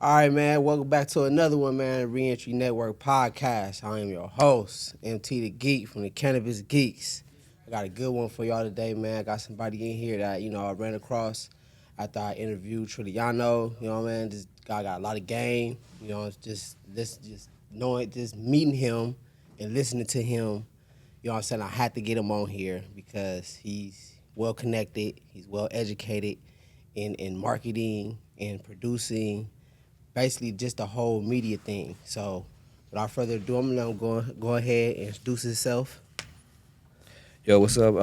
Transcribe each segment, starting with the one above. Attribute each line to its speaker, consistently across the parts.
Speaker 1: All right, man. Welcome back to another one, man. Reentry Network podcast. I am your host, MT the Geek from the Cannabis Geeks. I got a good one for y'all today, man. I got somebody in here that I ran across after I interviewed Triliano. You know, man, this guy got a lot of game. Just knowing, just meeting him and listening to him. You know what I'm saying? I had to get him on here because he's well connected. He's well educated in marketing and producing, basically just the whole media thing. So without further ado, I'm gonna go ahead and introduce himself.
Speaker 2: Yo, what's up?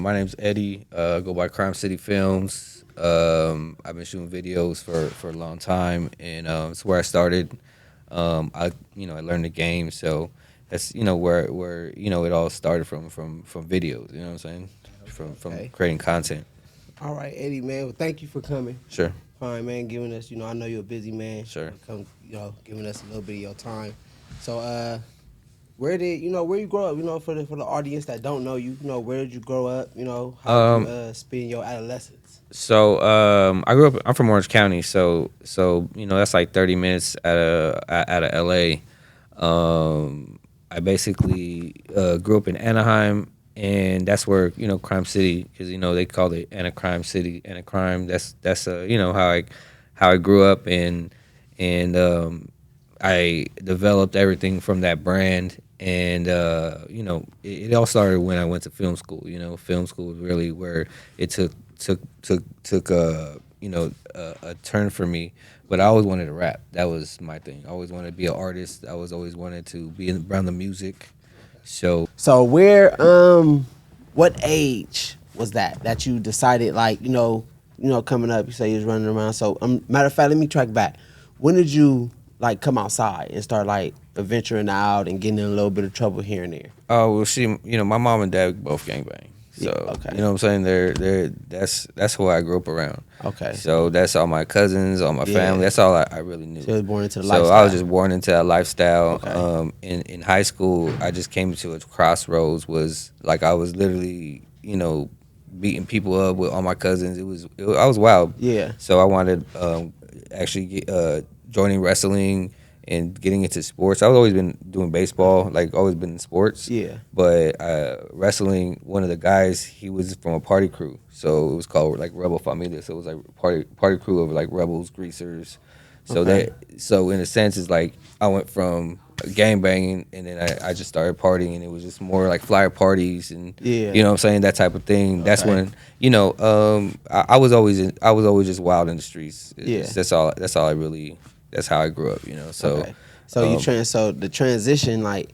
Speaker 2: My name's Eddie. Go by Crime City Films. I've been shooting videos for a long time, and it's where I started. I learned the game, so that's where it all started from videos. You know what I'm saying? From
Speaker 1: Okay.
Speaker 2: creating content.
Speaker 1: All right, Eddie, man. Well, thank you for coming.
Speaker 2: Sure,
Speaker 1: Fine, man. Giving us, I know you're a busy man.
Speaker 2: sure.
Speaker 1: Come, giving us a little bit of your time. So, where you grow up? For the audience that don't know you, where did you grow up? How did you spend your adolescence?
Speaker 2: I grew up. I'm from Orange County, so that's like 30 minutes out of LA. I basically grew up in Anaheim, and that's where Crime City, because they call it Crime City, Crime. That's how I grew up, and I developed everything from that brand. And it all started when I went to film school. Film school was really where it took a turn for me. But I always wanted to rap. That was my thing. I always wanted to be an artist. I was always wanted to be around the music.
Speaker 1: So what age was that you decided, like, coming up? You say you was running around. So matter of fact, let me track back. When did you like come outside and start like venturing out and getting in a little bit of trouble here and there?
Speaker 2: Oh well, my mom and dad both gangbang. So
Speaker 1: Yeah, okay.
Speaker 2: you know what I'm saying? That's who I grew up around.
Speaker 1: Okay.
Speaker 2: So that's all my cousins, all my
Speaker 1: Yeah.
Speaker 2: family. That's all I really knew.
Speaker 1: So you was born into the
Speaker 2: So
Speaker 1: lifestyle.
Speaker 2: I was just born into that lifestyle.
Speaker 1: Okay.
Speaker 2: In high school, I just came to a crossroads. Was like I was literally, beating people up with all my cousins. I was wild.
Speaker 1: Yeah.
Speaker 2: So I wanted actually joining wrestling and getting into sports. I've always been doing baseball, like always been in sports.
Speaker 1: Yeah.
Speaker 2: But wrestling, one of the guys, he was from a party crew, so it was called like Rebel Familia. So it was like party crew of like rebels, greasers. So
Speaker 1: Okay.
Speaker 2: so in a sense, it's like I went from gang banging, and then I just started partying, and it was just more like flyer parties, and
Speaker 1: Yeah.
Speaker 2: you know what I'm saying, that type of thing. That's
Speaker 1: Okay.
Speaker 2: when I was always just wild in the streets.
Speaker 1: Yeah.
Speaker 2: That's all I really. That's how I grew up. So.
Speaker 1: Okay. So so the transition, like,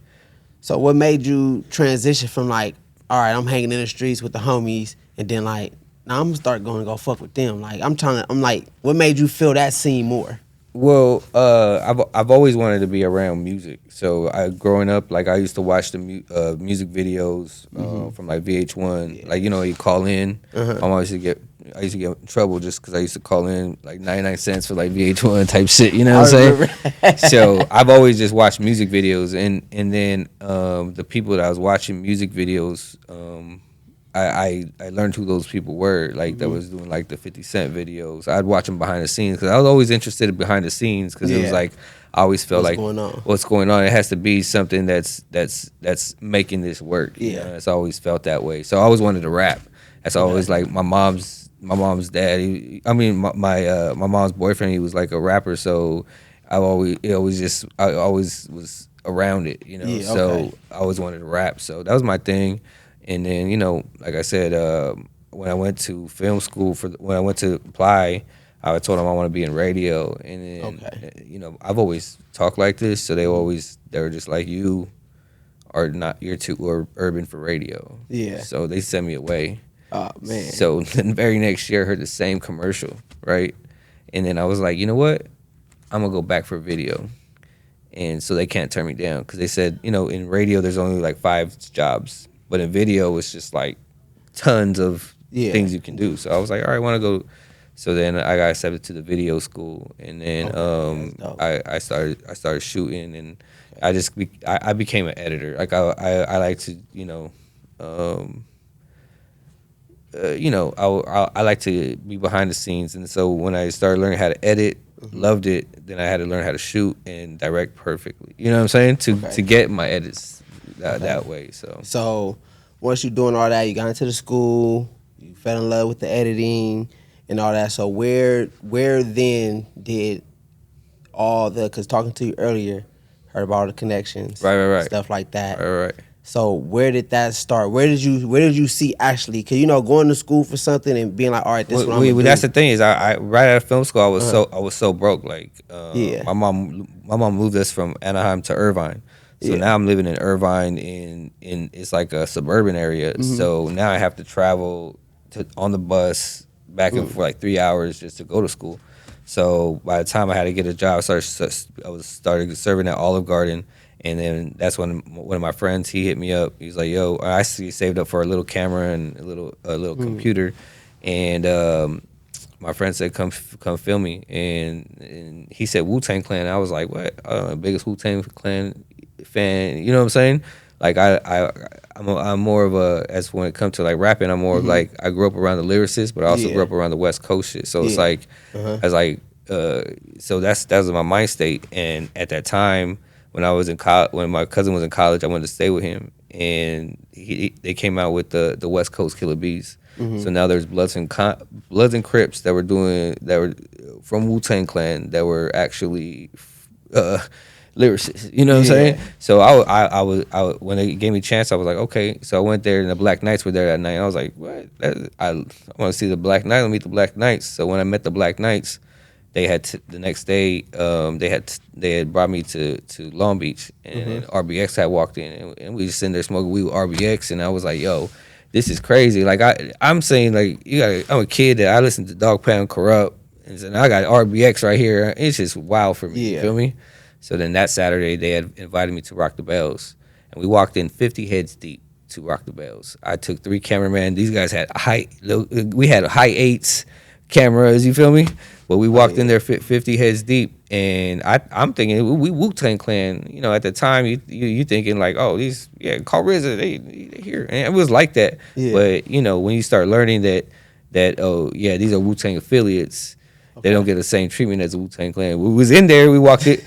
Speaker 1: so what made you transition from like, all right, I'm hanging in the streets with the homies, and then like, now I'm gonna start going to go fuck with them. Like, I'm like, what made you feel that scene more?
Speaker 2: Well, I've always wanted to be around music. So growing up, like I used to watch the music videos from like VH1.
Speaker 1: Yeah.
Speaker 2: Like you call in.
Speaker 1: Uh-huh.
Speaker 2: I used to get in trouble just because I used to call in like 99 cents for like VH1 type shit. You know what I'm saying? So I've always just watched music videos, and then the people that I was watching music videos. I learned who those people were, like that was doing like the 50 Cent videos. I'd watch them behind the scenes because I was always interested in behind the scenes because it was
Speaker 1: Yeah.
Speaker 2: like I always felt
Speaker 1: What's
Speaker 2: like
Speaker 1: going on?
Speaker 2: what's going on. It has to be something that's making this work.
Speaker 1: Yeah.
Speaker 2: It's always felt that way. So I always wanted to rap. That's always like my mom's dad. My mom's boyfriend. He was like a rapper. So I always was around it.
Speaker 1: Yeah,
Speaker 2: So
Speaker 1: okay.
Speaker 2: I always wanted to rap. So that was my thing. And then, like I said, when I went to film school when I went to apply, I told them I want to be in radio. And then, I've always talked like this, so they were just like, you are not, you're too urban for radio.
Speaker 1: Yeah.
Speaker 2: So they sent me away.
Speaker 1: Oh man.
Speaker 2: So the very next year, I heard the same commercial, right? And then I was like, you know what? I'm gonna go back for video. And so they can't turn me down because they said, in radio there's only like 5 jobs. But in video, it's just like tons of
Speaker 1: Yeah.
Speaker 2: things you can do. So I was like, all right, I want to go. So then I got accepted to the video school, and then
Speaker 1: Okay, that's dope.
Speaker 2: I started shooting, and I became an editor. Like I like to I like to be behind the scenes, and so when I started learning how to edit, loved it. Then I had to learn how to shoot and direct perfectly. You know what I'm saying? To
Speaker 1: Okay.
Speaker 2: get my edits
Speaker 1: Okay.
Speaker 2: that way. So
Speaker 1: So once you doing all that, you got into the school, you fell in love with the editing and all that. So where then did all the, because talking to you earlier, heard about all the connections,
Speaker 2: right,
Speaker 1: stuff like that.
Speaker 2: right.
Speaker 1: So where did that start? Where did you see actually? Because going to school for something and being like, all right, this is what I'm gonna
Speaker 2: That's
Speaker 1: do.
Speaker 2: the thing is I right out of film school
Speaker 1: Uh-huh.
Speaker 2: I was so broke. Like
Speaker 1: Yeah.
Speaker 2: my mom moved us from Anaheim to Irvine. So
Speaker 1: Yeah.
Speaker 2: now I'm living in Irvine in it's like a suburban area.
Speaker 1: Mm-hmm.
Speaker 2: So now I have to travel on the bus back and for like 3 hours just to go to school. So by the time I had to get a job, I was started serving at Olive Garden, and then that's when one of my friends he hit me up. He was like, "Yo, I see saved up for a little camera and a little computer," and my friend said, come film me," and he said Wu-Tang Clan. I was like, "What? Biggest Wu-Tang Clan fan?" You know what I'm saying? Like I'm more of a, as when it comes to like rapping, I'm more of like, I grew up around the lyricists, but I also
Speaker 1: Yeah.
Speaker 2: grew up around the West Coast shit. So it's
Speaker 1: Yeah.
Speaker 2: like I was like, so that was my mind state. And at that time, when I was in college, when my cousin was in college, I wanted to stay with him, and they came out with the West Coast Killer Bees. So now there's Bloods and Crips that were from Wu-Tang Clan that were actually lyricists. You know what I'm saying?
Speaker 1: Yeah.
Speaker 2: So I when they gave me a chance, I was like, okay. So I went there, and the Black Knights were there that night. I was like, what? I want to see the Black Knights. I'll meet the Black Knights. So when I met the Black Knights, they had the next day. They had brought me to Long Beach, and RBX had walked in, and we just sitting there smoking weed with RBX, and I was like, yo, this is crazy. Like I'm saying, like, I'm a kid that I listen to Dog Pound, Corrupt, and I got RBX right here. It's just wild for me.
Speaker 1: Yeah.
Speaker 2: You feel me? So then that Saturday they had invited me to Rock the Bells, and we walked in 50 heads deep to Rock the Bells. I took 3 cameramen. These guys had we had high 8s cameras. You feel me? But we walked in there 50 heads deep, and I'm thinking we Wu-Tang Clan. You know, at the time you thinking like, oh, these call RZA, they here, and it was like that.
Speaker 1: Yeah.
Speaker 2: But you know, when you start learning that oh yeah, these are Wu-Tang affiliates. They don't get the same treatment as the Wu-Tang Clan. We was in there. We walked in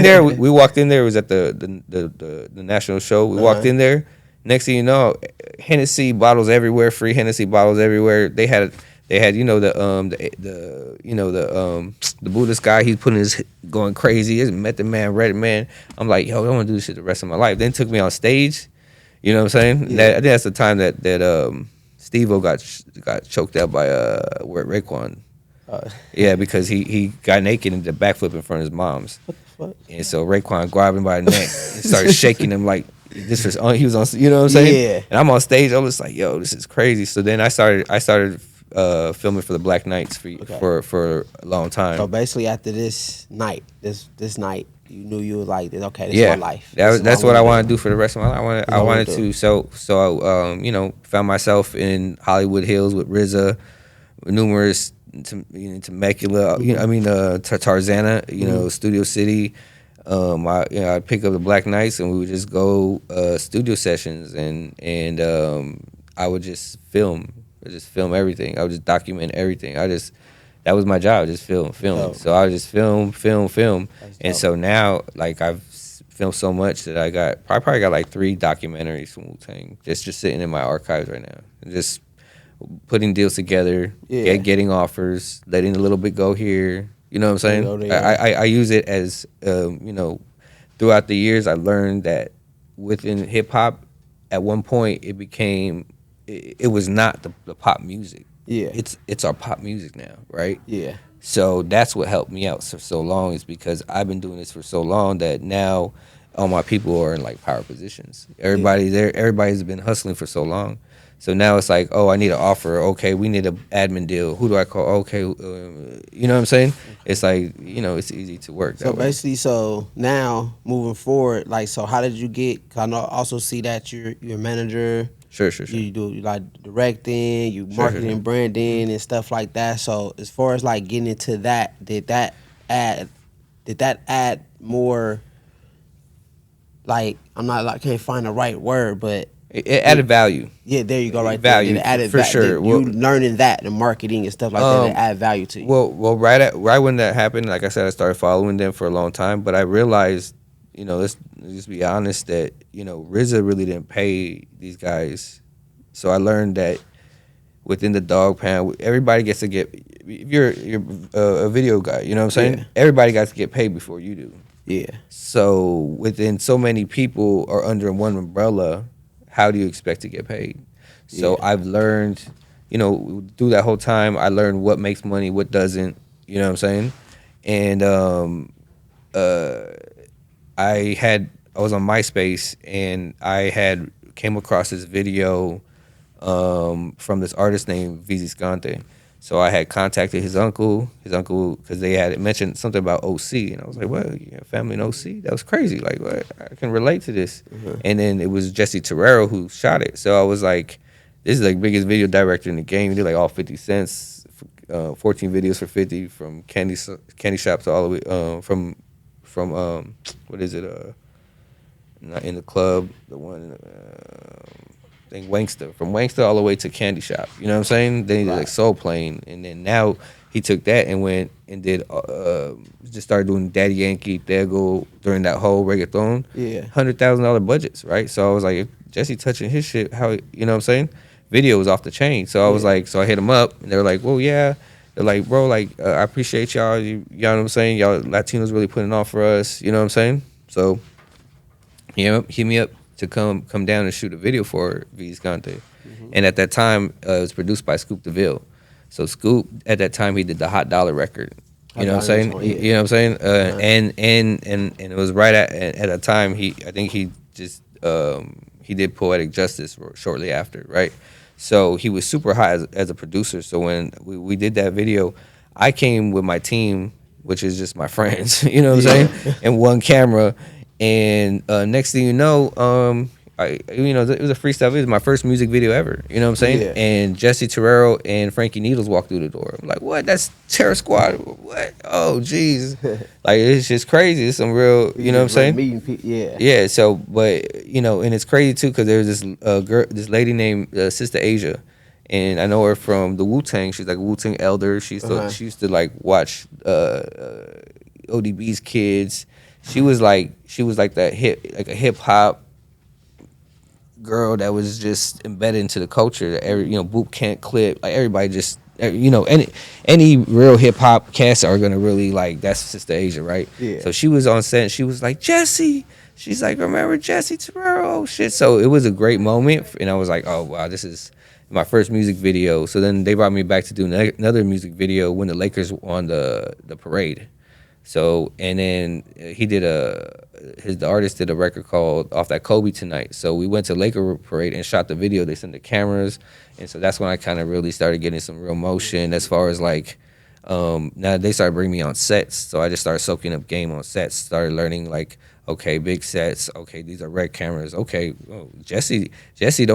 Speaker 2: there. We walked in there. It was at the national show. We walked in there. Next thing you know, Hennessy bottles everywhere. Free Hennessy bottles everywhere. They had the Buddhist guy. He's putting his going crazy. His Method Man, Red Man. I'm like, yo, I want to do this shit the rest of my life. Then took me on stage. You know what I'm saying?
Speaker 1: Yeah.
Speaker 2: I think that's the time that Steve-O got choked out by Raekwon. Yeah, because he got naked and did a backflip in front of his mom's.
Speaker 1: What the fuck?
Speaker 2: And so Raekwon grabbed him by the neck and started shaking him like this was on. He was on. You know what I'm saying?
Speaker 1: Yeah.
Speaker 2: And I'm on stage. I was like, yo, this is crazy. So then I started filming for the Black Knights for a long time.
Speaker 1: So basically, after this night, this night, you knew you was like, okay, this is my life.
Speaker 2: That's what I want to do for the rest of my life. I wanted
Speaker 1: to
Speaker 2: to. So found myself in Hollywood Hills with RZA, numerous Temecula. Tarzana. Studio City. I'd pick up the Black Knights and we would just go studio sessions and I would just film. I just film everything. I would just document everything. That was my job, just film.
Speaker 1: Dope.
Speaker 2: So I would just film.
Speaker 1: That's
Speaker 2: And
Speaker 1: dope.
Speaker 2: so now, like, I've filmed so much that I probably got like 3 documentaries from Wu-Tang just sitting in my archives right now. Just putting deals together, getting offers, letting a little bit go here. You know what I'm saying? I use it as, throughout the years, I learned that within hip hop, at one point, it was not the pop music.
Speaker 1: Yeah.
Speaker 2: It's our pop music now, right?
Speaker 1: Yeah.
Speaker 2: So that's what helped me out for so long, is because I've been doing this for so long that now all my people are in like power positions. Everybody's been hustling for so long. So now it's like, oh, I need an offer. Okay, we need an admin deal. Who do I call? Okay, you know what I'm saying? It's like, it's easy to work.
Speaker 1: So basically, now moving forward, like, so how did you get? 'Cause I also see that you're a manager.
Speaker 2: Sure.
Speaker 1: You do like directing, you marketing, branding, and stuff like that. So as far as like getting into that, did that add more? Like, I can't find the right word, but
Speaker 2: It added value.
Speaker 1: Yeah, there you go, right
Speaker 2: Value
Speaker 1: there. It added
Speaker 2: for sure.
Speaker 1: You learning that, the marketing and stuff like that, it add value to you.
Speaker 2: Well, right when that happened, like I said, I started following them for a long time, but I realized, let's just be honest that RZA really didn't pay these guys, so I learned that within the dog pound, everybody gets to get. If you're a video guy, you know what I'm saying?
Speaker 1: Yeah.
Speaker 2: Everybody got to get paid before you do.
Speaker 1: Yeah.
Speaker 2: So within so many people are under one umbrella, how do you expect to get paid? So I've learned, through that whole time, I learned what makes money, what doesn't. You know what I'm saying? And I was on MySpace and I had came across this video from this artist named Visiscante. So I had contacted his uncle, because they had mentioned something about OC, and I was like, "Well, you have family in OC? That was crazy. Like, what? I can relate to this." And then it was Jesse Terrero who shot it. So I was like, "This is like biggest video director in the game. He did like all 50 cents, 14 videos for 50, from candy shops all the way from what is it? Not In the Club, the one. Thing Wankster, from Wankster all the way to Candy Shop. You know what I'm saying? Then he did like Soul Plane, and then now he took that and went and did just started doing Daddy Yankee, Tego during that whole reggaeton.
Speaker 1: Yeah,
Speaker 2: $100,000 budgets, right? So I was like, if Jesse touching his shit, how you know what I'm saying? Video was off the chain. So I was like, so I hit him up, and they were like, well, yeah. They're like, bro, like I appreciate y'all. You know what I'm saying? Y'all Latinos really putting on for us. You know what I'm saying? So hit me up to come down and shoot a video for Viscante. And at that time, it was produced by Scoop DeVille. So Scoop, at that time, he did the Hot Dollar record. You know what I'm saying? You know what I'm saying? And it was right at a time I think he just he did Poetic Justice shortly after, right? So he was super hot as a producer. So when we did that video, I came with my team, which is just my friends, you know what I'm saying? And one camera. And next thing you know, it was a freestyle. It was my first music video ever. You know what I'm saying?
Speaker 1: Yeah.
Speaker 2: And Jesse Terrero and Frankie Needles walked through the door. I'm like, what? That's Terror Squad. What? Oh, jeez. Like, it's just crazy. It's some real, you know what I'm saying?
Speaker 1: Meeting people, yeah.
Speaker 2: Yeah. So, but and it's crazy too, because there's this girl, this lady named Sister Asia, and I know her from the Wu-Tang. She's like a Wu-Tang elder. She used to like watch ODB's kids. She was like a hip hop girl that was just embedded into the culture. Boot Camp Clip, like everybody just any real hip hop cats are gonna really like, that's Sister Asia, right?
Speaker 1: Yeah.
Speaker 2: So she was on set and she was like, Jesse. She's like, remember Jesse Terrero? Oh shit. So it was a great moment, and I was like, oh wow, this is my first music video. So then they brought me back to do another music video when the Lakers won the parade. So, and then the artist did a record called Off That Kobe Tonight. So we went to Laker Parade and shot the video. They sent the cameras. And so that's when I kind of really started getting some real motion as far as like, now they started bringing me on sets. So I just started soaking up game on sets, started learning like, okay, big sets. Okay, these are red cameras. Okay, Jesse, he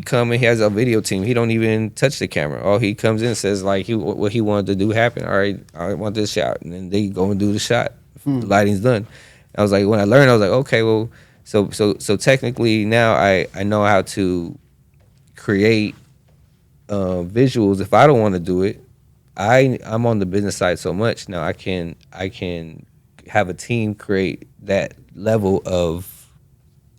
Speaker 2: come and he has a video team. He don't even touch the camera. All he comes in and says like what he wanted to do happen. All right, I want this shot, and then they go and do the shot. The lighting's done. I was like, when I learned, I was like, okay, well, so technically now I know how to create visuals. If I don't want to do it, I'm on the business side so much now. I can have a team create that level of,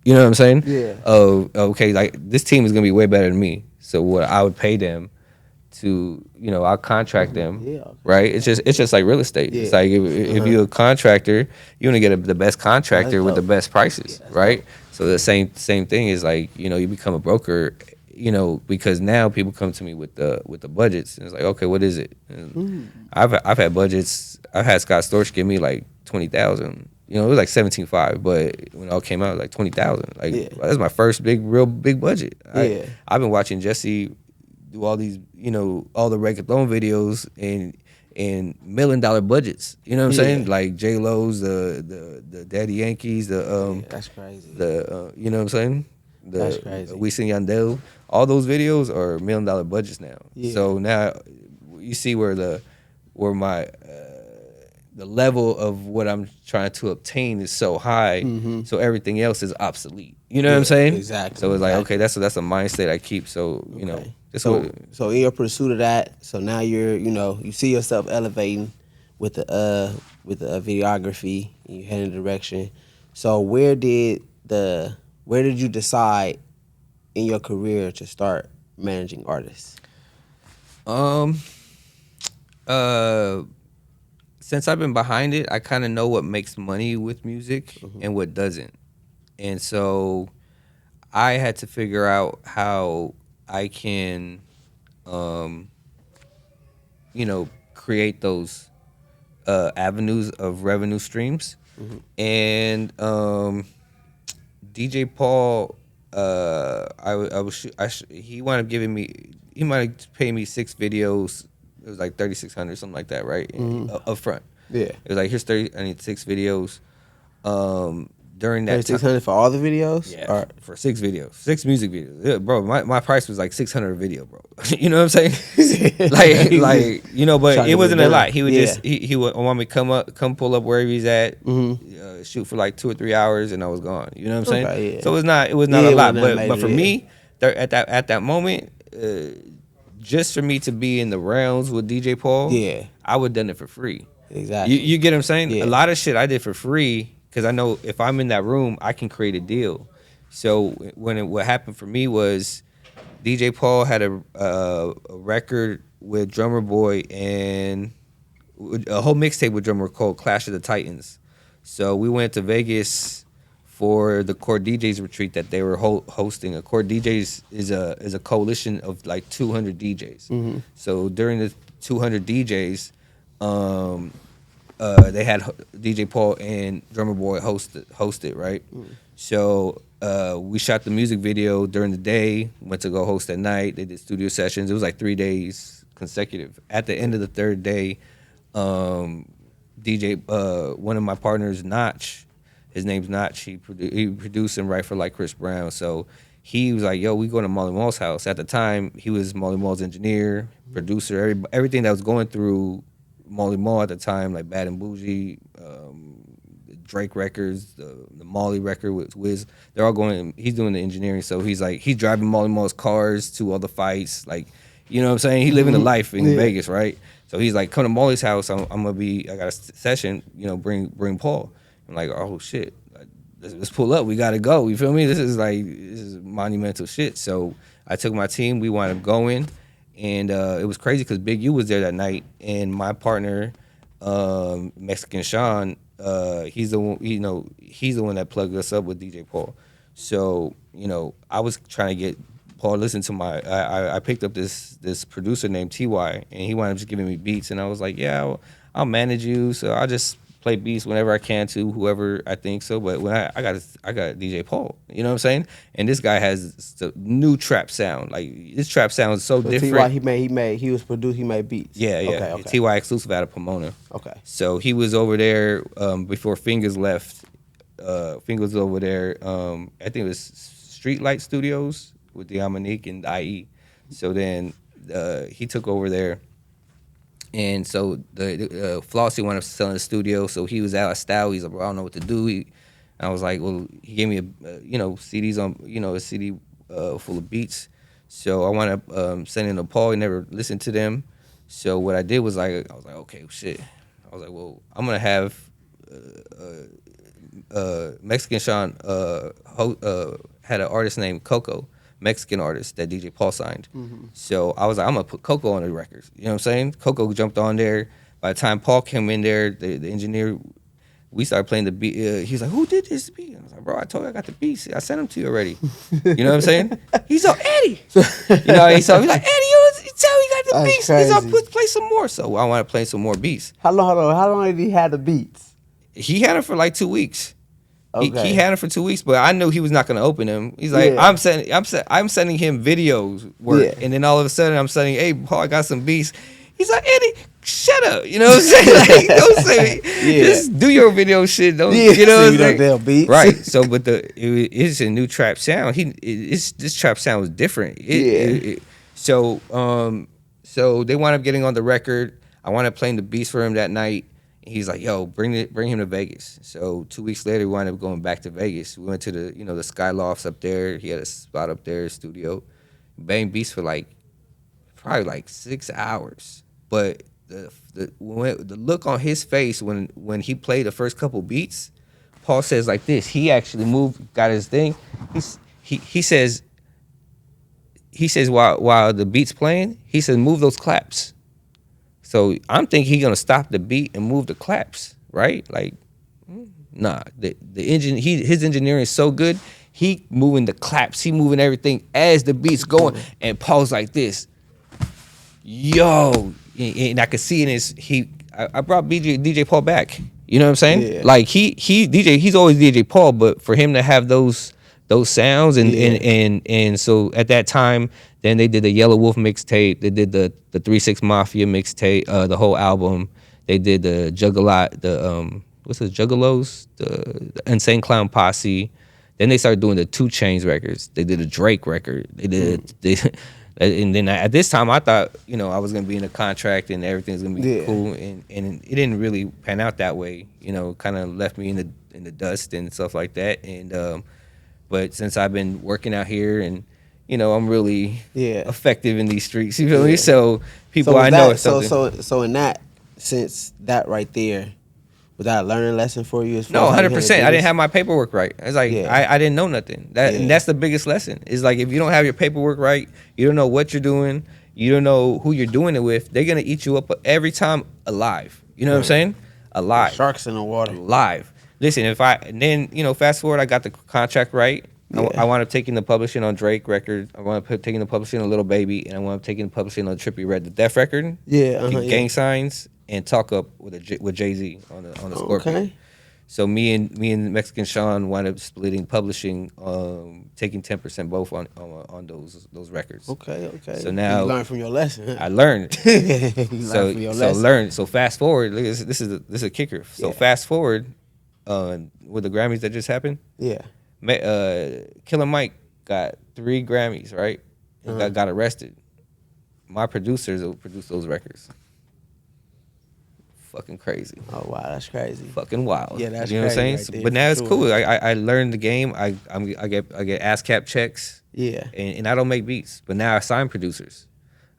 Speaker 2: you know what I'm saying?
Speaker 1: Yeah.
Speaker 2: Okay, like this team is gonna be way better than me. So what I would pay them to, I'll contract them, right? It's just like real estate.
Speaker 1: Yeah.
Speaker 2: It's like if you're a contractor, you want to get the best contractor with the best prices, right? So the same thing is like, you become a broker, because now people come to me with the budgets, and it's like, okay, what is it? I've had budgets. I've had Scott Storch give me like 20,000. It was like 17.5, but when it all came out, it was like 20,000. Like that's my first real big budget. I've been watching Jesse do all these, all the reggaeton videos and $1 million budgets. You know what I'm saying? Like J Lo's, the Daddy Yankees,
Speaker 1: that's crazy.
Speaker 2: You know what I'm saying?
Speaker 1: That's crazy.
Speaker 2: We Sing Yandel. All those videos are $1 million budgets now. So now you see where my the level of what I'm trying to obtain is so high, so everything else is obsolete. You know what I'm saying?
Speaker 1: Exactly.
Speaker 2: So it's like, okay, that's a mindset I keep. So you know, that's
Speaker 1: So
Speaker 2: what.
Speaker 1: so in your pursuit of that, so now you're you see yourself elevating with the videography, and you head in the direction. So where did you decide in your career to start managing artists?
Speaker 2: Um. Since I've been behind it, I kind of know what makes money with music and what doesn't, and so I had to figure out how I can, um, create those avenues of revenue streams. And DJ Paul, he wound up giving me, he might have paid me 6 videos. It was like 3,600, something like that, right? Up front.
Speaker 1: Yeah.
Speaker 2: It was like, here's 30. I need 6 videos. During that time,
Speaker 1: 600 for all the videos?
Speaker 2: yeah,
Speaker 1: Or,
Speaker 2: for 6 videos, 6 music videos. Yeah, bro, my price was like 600 a video, bro. You know what I'm saying? like but
Speaker 1: Trying
Speaker 2: it
Speaker 1: to
Speaker 2: wasn't
Speaker 1: get
Speaker 2: a
Speaker 1: done.
Speaker 2: lot. He would
Speaker 1: Yeah.
Speaker 2: just he would want me to come pull up wherever he's at, shoot for like 2 or 3 hours, and I was gone. You know what I'm saying?
Speaker 1: Okay, yeah.
Speaker 2: So it was not
Speaker 1: Yeah,
Speaker 2: a
Speaker 1: it
Speaker 2: lot,
Speaker 1: wasn't
Speaker 2: but for
Speaker 1: major, yeah.
Speaker 2: me, at that moment, just for me to be in the rounds with DJ Paul,
Speaker 1: Yeah.
Speaker 2: I would have done it for free.
Speaker 1: Exactly.
Speaker 2: You get what I'm saying?
Speaker 1: Yeah.
Speaker 2: A lot of shit I did for free because I know if I'm in that room, I can create a deal. So what happened for me was DJ Paul had a record with Drummer Boy and a whole mixtape with Drummer called Clash of the Titans. So we went to Vegas for the Core DJs retreat that they were hosting. A Core DJs is a coalition of like 200 DJs. So during the 200 DJs, they had DJ Paul and Drummer Boy hosted, right? So we shot the music video during the day, went to go host at night. They did studio sessions. It was like 3 days consecutive. At the end of the third day, one of my partners, Notch, his name's Notch. He produced and write for like Chris Brown. So he was like, "Yo, we going to Molly Mall's house." At the time, he was Molly Mall's engineer, producer, everything that was going through Molly Mall at the time, like Bad and Bougie, Drake records, the Molly record with Wiz. They're all going. He's doing the engineering, so he's driving Molly Mall's cars to all the fights, like. You know what I'm saying? He living the life in Vegas, right? So he's like, come to Molly's house. I got a session. Bring Paul. I'm like, oh shit, let's pull up. We gotta go. You feel me? This is monumental shit. So I took my team. We wound up going, and it was crazy because Big U was there that night, and my partner, Mexican Sean, he's the one. He's the one that plugged us up with DJ Paul. So I was trying to get Paul listened to I picked up this producer named TY, and he wound up just giving me beats, and I was like, yeah, I'll manage you, so I'll just play beats whenever I can to whoever I think so. But when I got DJ Paul, you know what I'm saying? And this guy has the new trap sound. Like this trap sound is so different.
Speaker 1: TY, he was produced, he made beats.
Speaker 2: Yeah.
Speaker 1: Okay.
Speaker 2: TY exclusive out of Pomona.
Speaker 1: Okay.
Speaker 2: So he was over there before Fingers left. Fingers was over there. I think it was Streetlight Studios with Dominique and IE. So then he took over there. And so the Flossie wound up selling the studio. So he was out of style. He's like, bro, I don't know what to do. I was like, well, he gave me CDs on, a CD full of beats. So I wound up sending to Paul. He never listened to them. So what I did was I was like, okay, shit. I was like, well, I'm going to have Mexican Sean had an artist named Coco, Mexican artist that DJ Paul signed. So I was like, I'm gonna put Coco on the records. You know what I'm saying? Coco jumped on there. By the time Paul came in there, the engineer, we started playing the beat. He's like, who did this beat? I was like, bro, I told you I got the beats. I sent them to you already. You know what I'm saying? He's like, Eddie. He's like, Eddie, you tell me you got the beats. He's like, play some more. So I want to play some more beats.
Speaker 1: How long did he have the beats?
Speaker 2: He had it for like 2 weeks.
Speaker 1: Okay.
Speaker 2: He had it for 2 weeks, but I knew he was not going to open them. He's like, I'm sending him videos work, and then all of a sudden I'm sending, hey, Paul, I got some beats. He's like, Eddie, shut up. You know what I'm saying? Like, don't say, just do your video shit. Don't, you know what I'm saying?
Speaker 1: Beats.
Speaker 2: Right. So, but it's a new trap sound. This trap sound was different. So they wound up getting on the record. I wound up playing the beats for him that night. And he's like, "Yo, bring him to Vegas." So 2 weeks later, we wound up going back to Vegas. We went to the Sky Lofts up there. He had a spot up there, studio. Banged beats for like probably like 6 hours. But the look on his face when he played the first couple beats, Paul says like this. He actually moved, got his thing. He says while the beat's playing, he says move those claps. So I'm thinking he's gonna stop the beat and move the claps, right? Like, nah. The engine his engineering is so good. He moving the claps, he moving everything as the beat's going, and Paul's like this. Yo, and I could see in his I brought DJ Paul back. You know what I'm saying?
Speaker 1: Yeah.
Speaker 2: Like he's always DJ Paul, but for him to have those sounds and so at that time, then they did the Yellow Wolf mixtape, they did the 3-6 Mafia mixtape, the whole album. They did the what's the Juggalos, the Insane Clown Posse. Then they started doing the 2 Chainz records. They did a Drake record. And then at this time, I thought, I was gonna be in a contract and everything's gonna be cool, and it didn't really pan out that way. Kind of left me in the dust and stuff like that. And but since I've been working out here, and I'm really effective in these streets. You feel me? So people I know.
Speaker 1: So in that sense, that right there, was that a learning lesson for you?
Speaker 2: No, 100%. I didn't have my paperwork right. It's like I didn't know nothing. And that's the biggest lesson. It's like if you don't have your paperwork right, you don't know what you're doing, you don't know who you're doing it with. They're gonna eat you up every time alive. You know what I'm saying? Alive.
Speaker 1: Sharks in the water.
Speaker 2: Alive. Listen, fast forward, I got the contract right. I wound up taking the publishing on Drake record. I wound up taking the publishing on Little Baby, and I wound up taking the publishing on Trippie Redd, the Def record. Gang Signs and Talk Up with Jay-Z on the Scorpion. Okay. So me and Mexican Sean wound up splitting publishing, taking 10% both on those records. Okay.
Speaker 1: So now you learned from your lesson. Huh?
Speaker 2: I learned. So fast forward. This is a kicker. So fast forward, with the Grammys that just happened. Yeah. Killer Mike got 3 Grammys, right? And got arrested. My producers will produce those records. Fucking crazy.
Speaker 1: Oh wow, that's crazy.
Speaker 2: Fucking wild.
Speaker 1: Yeah, that's
Speaker 2: you know
Speaker 1: crazy
Speaker 2: what I'm saying.
Speaker 1: right there,
Speaker 2: but now it's
Speaker 1: sure.
Speaker 2: cool. I learned the game. I get ASCAP checks.
Speaker 1: Yeah.
Speaker 2: And I don't make beats, but now I sign producers.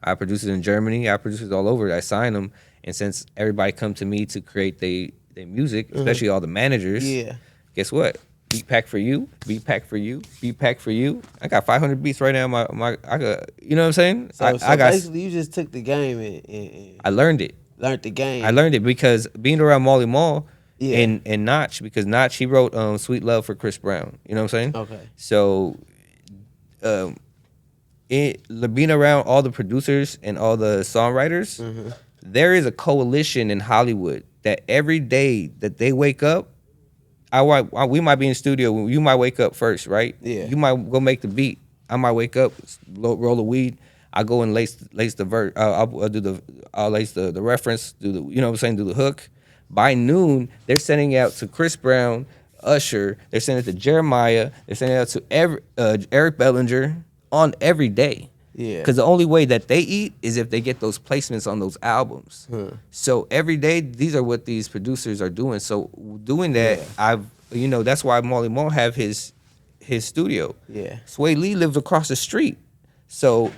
Speaker 2: I produce it in Germany. I produce it all over. I sign them, and since everybody come to me to create their music, especially all the managers. Yeah. Guess what? Beat pack for you. Beat pack for you. Beat pack for you. I got 500 beats right now. I got. You know what I'm saying?
Speaker 1: So I got. Basically, you just took the game and
Speaker 2: I learned it.
Speaker 1: Learned the game.
Speaker 2: I learned it because being around Molly Mall and Notch, because Notch, he wrote Sweet Love for Chris Brown. You know what I'm saying?
Speaker 1: Okay.
Speaker 2: So being around all the producers and all the songwriters, there is a coalition in Hollywood that every day that they wake up, we might be in the studio. You might wake up first, right? Yeah. You might go make the beat. I might wake up, roll the weed. I go and lace the verse. I'll lace the reference. Do the you know what I'm saying? Do the hook. By noon, they're sending it out to Chris Brown, Usher. They're sending it to Jeremiah. They're sending it out to Eric Bellinger on every day. Yeah. Because the only way that they eat is if they get those placements on those albums. So every day, these are what these producers are doing. So doing that, that's why Molly Mall have his studio. Yeah. Sway Lee lives across the street. So